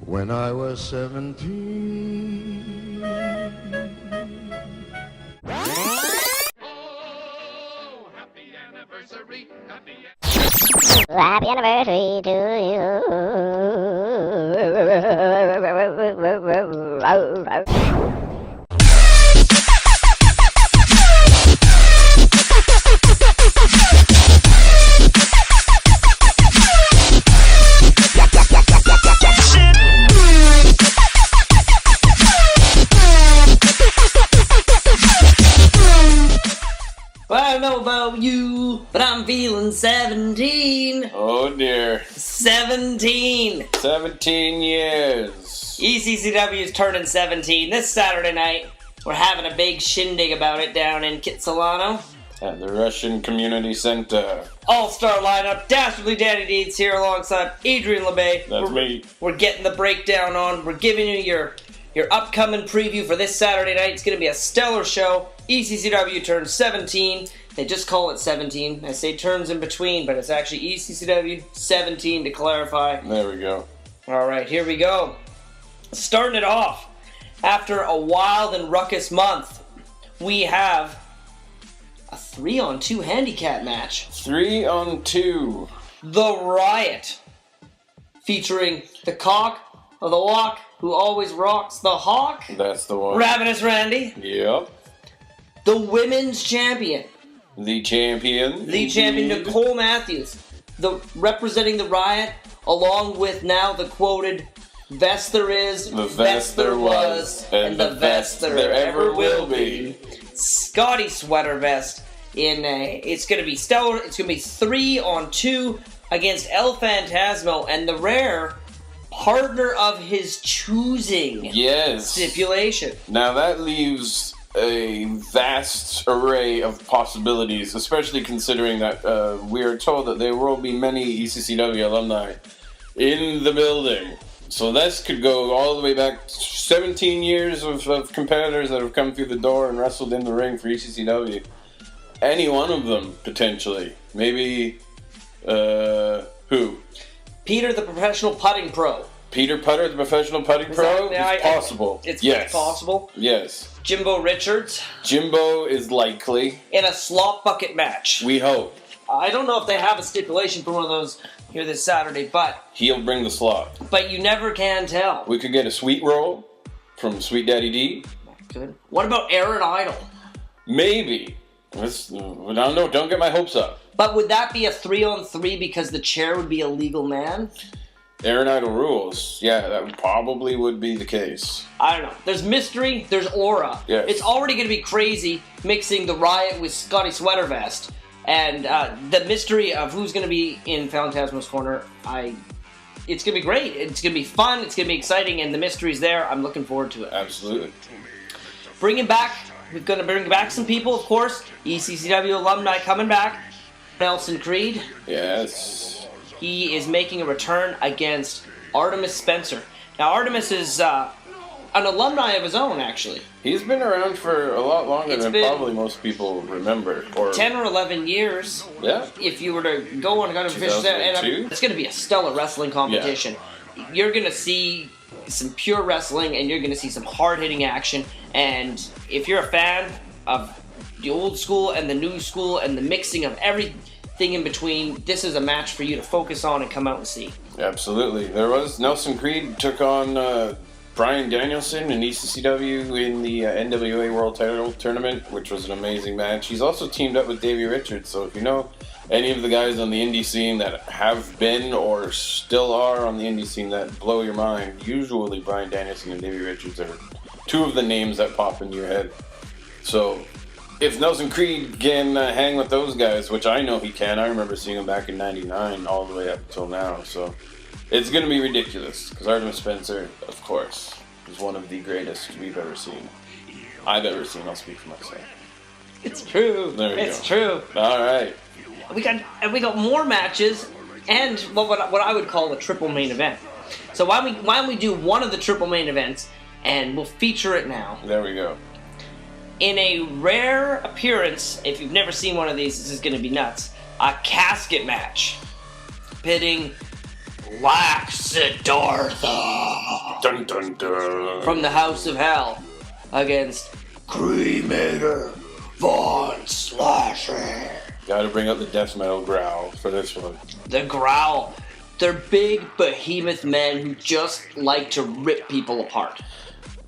when I was 17. Oh, happy anniversary, Happy anniversary to you. Well, I don't know about you, but I'm feeling 17. Oh dear. 17. 17 years. ECCW is turning 17 this Saturday night. We're having a big shindig about it down in Kitsilano. At the Russian Community Center. All-star lineup. Dastardly Danni Deeds here alongside Adrian Labbé. That's me. We're getting the breakdown on. We're giving you your upcoming preview for this Saturday night. It's going to be a stellar show. ECCW turns 17. They just call it 17. I say turns in between, but it's actually ECCW 17 to clarify. There we go. All right, here we go. Starting it off, after a wild and ruckus month, we have a 3-on-2 handicap match. 3-on-2. The Riot, featuring the cock of the walk, who always rocks the hawk. That's the one. Ravenous Randy. Yep. The women's champion. The champion. The champion, Nicole Matthews. Representing the Riot, along with now the quoted vest there is, the vest there was, and the vest there ever will be. Scotty Sweater Vest. It's going to be stellar. It's going to be 3-on-2 against El Phantasmo and the rare partner of his choosing. Yes. Stipulation. Now that leaves a vast array of possibilities, especially considering that we are told that there will be many ECCW alumni in the building. So this could go all the way back 17 years of competitors that have come through the door and wrestled in the ring for ECCW. Any one of them, potentially. Maybe, who? Peter, the professional putting pro. Peter Putter, the professional putting pro? It's possible. It's yes. possible. Yes. Jimbo Richards. Jimbo is likely. In a slop bucket match. We hope. I don't know if they have a stipulation for one of those here this Saturday, but he'll bring the slot. But you never can tell. We could get a sweet roll from Sweet Daddy D. Good. What about Aaron Idol? Maybe. I don't know. Don't get my hopes up. But would that be a 3-on-3 because the chair would be a legal man? Aaron Idol rules. Yeah, that probably would be the case. I don't know. There's mystery. There's aura. Yes. It's already going to be crazy mixing the Riot with Scotty Sweater Vest. And the mystery of who's going to be in Phantasmo's corner, it's going to be great. It's going to be fun. It's going to be exciting. And the mystery's there. I'm looking forward to it. Absolutely. We're going to bring back some people, of course. ECCW alumni coming back. Nelson Creed. Yes. He is making a return against Artemis Spencer. Now, Artemis is an alumni of his own, actually. He's been around for a lot longer than probably most people remember. 10 or 11 years. Yeah. If you were to go on and fish that, and it's going to be a stellar wrestling competition. Yeah. You're going to see some pure wrestling, and you're going to see some hard-hitting action. And if you're a fan of the old school and the new school and the mixing of everything in between, this is a match for you to focus on and come out and see. Absolutely. There was Nelson Creed took on Bryan Danielson in ECCW in the NWA World Title Tournament, which was an amazing match. He's also teamed up with Davey Richards, so if you know any of the guys on the indie scene that have been or still are on the indie scene that blow your mind, usually Bryan Danielson and Davey Richards are two of the names that pop into your head. So if Nelson Creed can hang with those guys, which I know he can, I remember seeing him back in '99 all the way up until now, so it's going to be ridiculous, because Artemis Spencer, of course, is one of the greatest we've ever seen. I've ever seen, I'll speak for myself. It's true. It's true. All right. We got more matches, and what I would call a triple main event. So why don't we do one of the triple main events, and we'll feature it now. There we go. In a rare appearance, if you've never seen one of these, this is going to be nuts. A casket match pitting Laxadartha Dun dun dun. from the House of Hell against Cremator Von Slasher. Gotta bring out the death metal growl for this one. The Growl. They're big behemoth men who just like to rip people apart.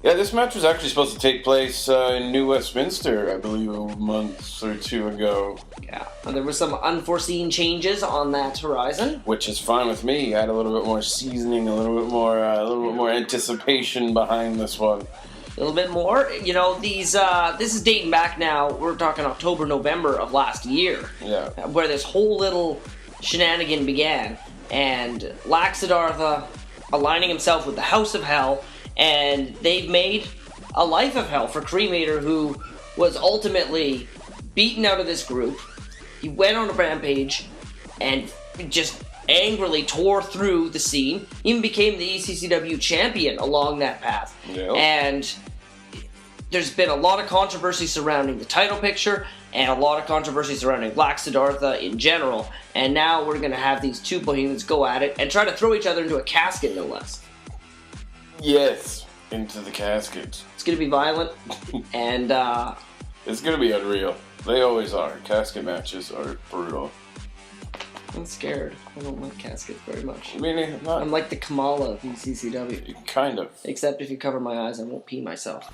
Yeah, this match was actually supposed to take place in New Westminster, I believe, a month or two ago. Yeah, and there were some unforeseen changes on that horizon. Which is fine with me. I had a little bit more seasoning, a little bit more anticipation behind this one. A little bit more. You know, this is dating back now, we're talking October, November of last year. Yeah. Where this whole little shenanigan began. And Laxadartha aligning himself with the House of Hell, and they've made a life of hell for Cremator, who was ultimately beaten out of this group. He went on a rampage and just angrily tore through the scene, even became the ECCW champion along that path. Yep. And there's been a lot of controversy surrounding the title picture and a lot of controversy surrounding Laxadartha in general. And now we're going to have these two behemoths go at it and try to throw each other into a casket, no less. Yes, into the casket. It's going to be violent, and It's gonna be unreal. They always are. Casket matches are brutal. I'm scared. I don't like caskets very much. I mean, not I'm like the Kamala of ECCW. kind of. Except if you cover my eyes, I won't pee myself.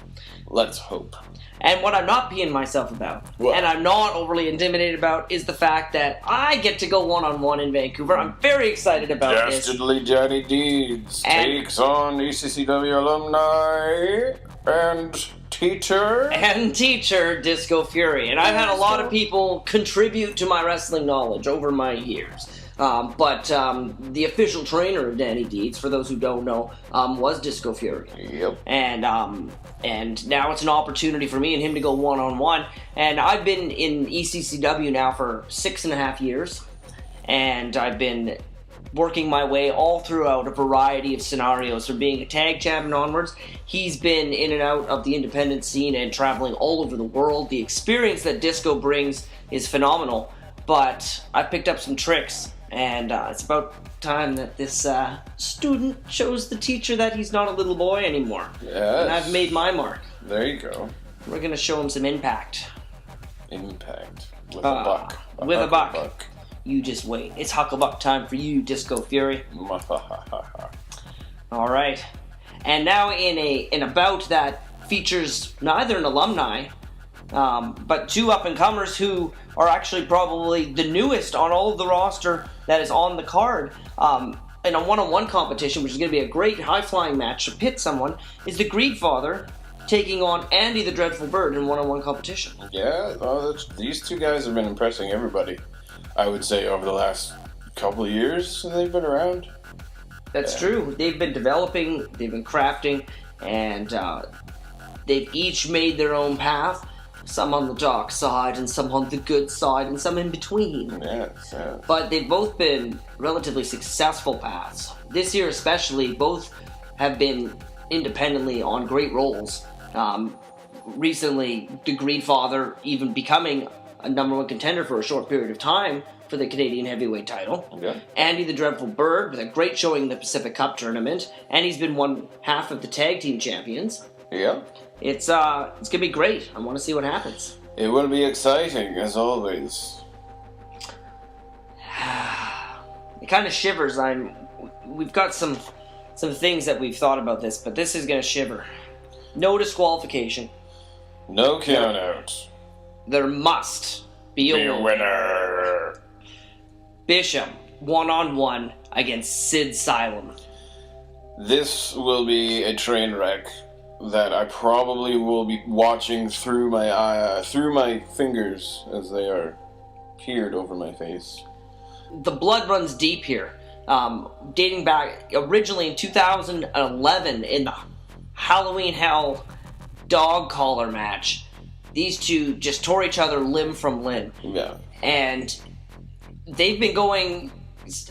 Let's hope. And what I'm not peeing myself about, What? and I'm not overly intimidated about, is the fact that I get to go one-on-one in Vancouver. I'm very excited about this. Dastardly Johnny Deeds And- takes on ECCW alumni and teacher. And teacher, Disco Fury. And I've had a lot of people contribute to my wrestling knowledge over my years. But the official trainer of Danny Deeds, for those who don't know, was Disco Fury. Yep. And now it's an opportunity for me and him to go one-on-one. And I've been in ECCW now for 6.5 years. And I've been working my way all throughout a variety of scenarios, from being a tag champion onwards. He's been in and out of the independent scene and traveling all over the world. The experience that Disco brings is phenomenal, but I picked up some tricks, and it's about time that this student shows the teacher that he's not a little boy anymore. Yes. And I've made my mark. There you go. We're gonna show him some impact. Impact. With a buck. With a buck. buck. You just wait. It's Hucklebuck time for you, Disco Fury. All right, and now in a bout that features neither an alumni, but two up-and-comers who are actually probably the newest on all of the roster that is on the card, in a one-on-one competition, which is going to be a great high-flying match to pit someone, is the Greedfather taking on Andy the Dreadful Bird in one-on-one competition. Yeah, these two guys have been impressing everybody, I would say, over the last couple of years they've been around. That's true. They've been developing, they've been crafting, and they've each made their own path. Some on the dark side, and some on the good side, and some in between. Yes. But they've both been relatively successful paths. This year especially, both have been independently on great roles. Recently, the Greedfather even becoming a #1 contender for a short period of time for the Canadian Heavyweight title. Yeah. Andy the Dreadful Bird with a great showing in the Pacific Cup tournament, and he's been one half of the tag team champions. Yeah. It's gonna be great. I want to see what happens. It will be exciting, as always. It kind of shivers. We've got some things that we've thought about this, but this is gonna shiver. No disqualification. No count out. There must be Be a winner. Bishop one-on-one against Sid Silem. This will be a train wreck that I probably will be watching through my fingers as they are peered over my face. The blood runs deep here. Dating back originally in 2011 in the Halloween Hell dog collar match. These two just tore each other limb from limb. Yeah. And they've been going...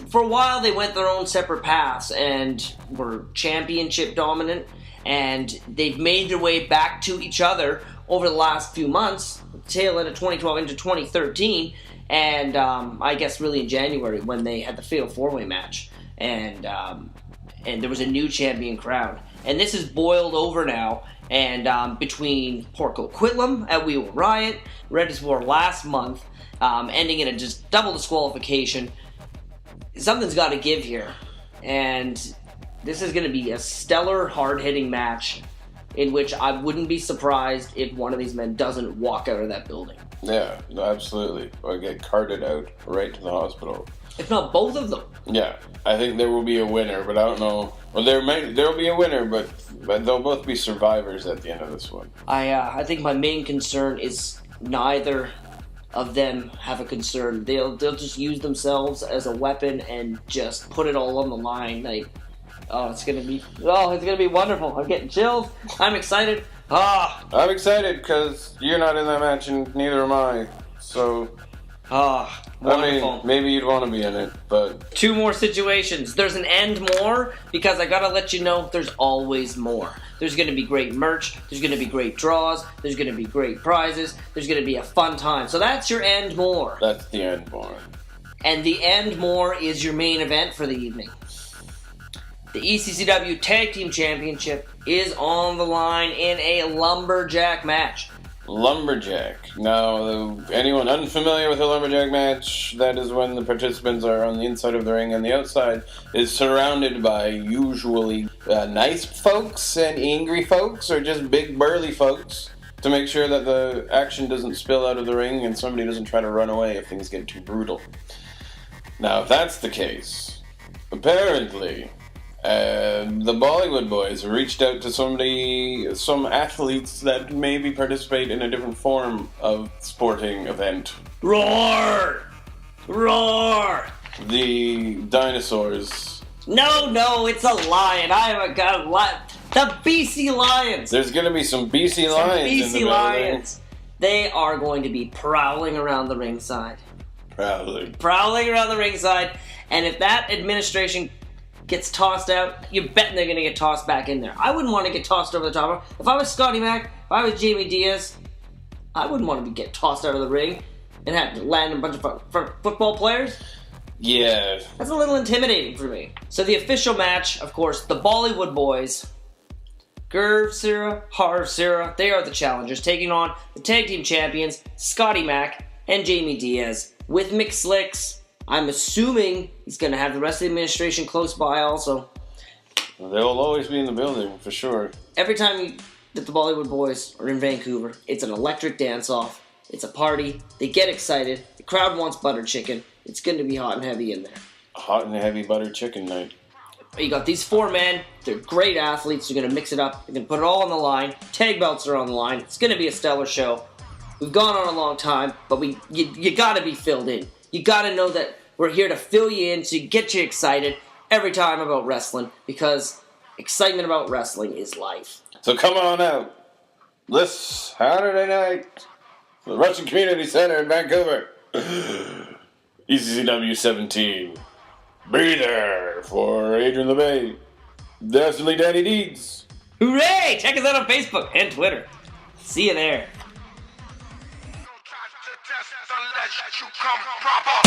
For a while, they went their own separate paths and were championship dominant. And they've made their way back to each other over the last few months, tail end of 2012 into 2013. And I guess really in January when they had the Fatal 4-Way match. and there was a new champion crowned. And this is boiled over now, and between Porco Quitlam at We Will Riot, Red War last month, ending in a just double disqualification, something's got to give here. And this is going to be a stellar, hard-hitting match in which I wouldn't be surprised if one of these men doesn't walk out of that building. Yeah, absolutely. Or get carted out right to the hospital. If not both of them. Yeah, I think there will be a winner, but I don't know. Well, there will be a winner, but they'll both be survivors at the end of this one. I think my main concern is neither of them have a concern. They'll just use themselves as a weapon and just put it all on the line. Like, it's gonna be wonderful. I'm getting chills. I'm excited. I'm excited because you're not in that match and neither am I. So, wonderful. I mean, maybe you'd want to be in it, but 2 more situations. There's an end more because I gotta let you know there's always more. There's gonna be great merch. There's gonna be great draws. There's gonna be great prizes. There's gonna be a fun time. So that's your end more. That's the end more. And the end more is your main event for the evening. The ECCW Tag Team Championship is on the line in a lumberjack match. Lumberjack. Now, anyone unfamiliar with a lumberjack match, that is when the participants are on the inside of the ring and the outside is surrounded by usually nice folks and angry folks or just big burly folks to make sure that the action doesn't spill out of the ring and somebody doesn't try to run away if things get too brutal. Now, if that's the case, apparently the Bollywood Boys reached out to some athletes that maybe participate in a different form of sporting event. Roar! Roar! The dinosaurs. No, it's a lion. I haven't got a lion. The BC Lions! There's going to be some BC Lions in the building. Lions. They are going to be prowling around the ringside. Prowling around the ringside. And if that administration gets tossed out, you're betting they're going to get tossed back in there. I wouldn't want to get tossed over the top. If I was Scotty Mac, if I was Jamie Diaz, I wouldn't want to get tossed out of the ring and have to land a bunch of football players. Yeah. That's a little intimidating for me. So the official match, of course, the Bollywood Boys, Gurv Sira, Harv Sira, they are the challengers, taking on the tag team champions, Scotty Mac and Jamie Diaz, with Mick Slicks. I'm assuming he's going to have the rest of the administration close by also. They'll always be in the building, for sure. Every time that the Bollywood Boys are in Vancouver, it's an electric dance-off. It's a party. They get excited. The crowd wants butter chicken. It's going to be hot and heavy in there. Hot and heavy butter chicken night. You got these 4 men. They're great athletes. They're going to mix it up. They're going to put it all on the line. Tag belts are on the line. It's going to be a stellar show. We've gone on a long time, but you got to be filled in. You got to know that we're here to fill you in so you get you excited every time about wrestling, because excitement about wrestling is life. So come on out this Saturday night, the Russian Community Center in Vancouver. ECCW 17. Be there for Adrian Labbé, Dastardly Danni Deeds. Hooray! Check us out on Facebook and Twitter. See you there. Unless you come proper.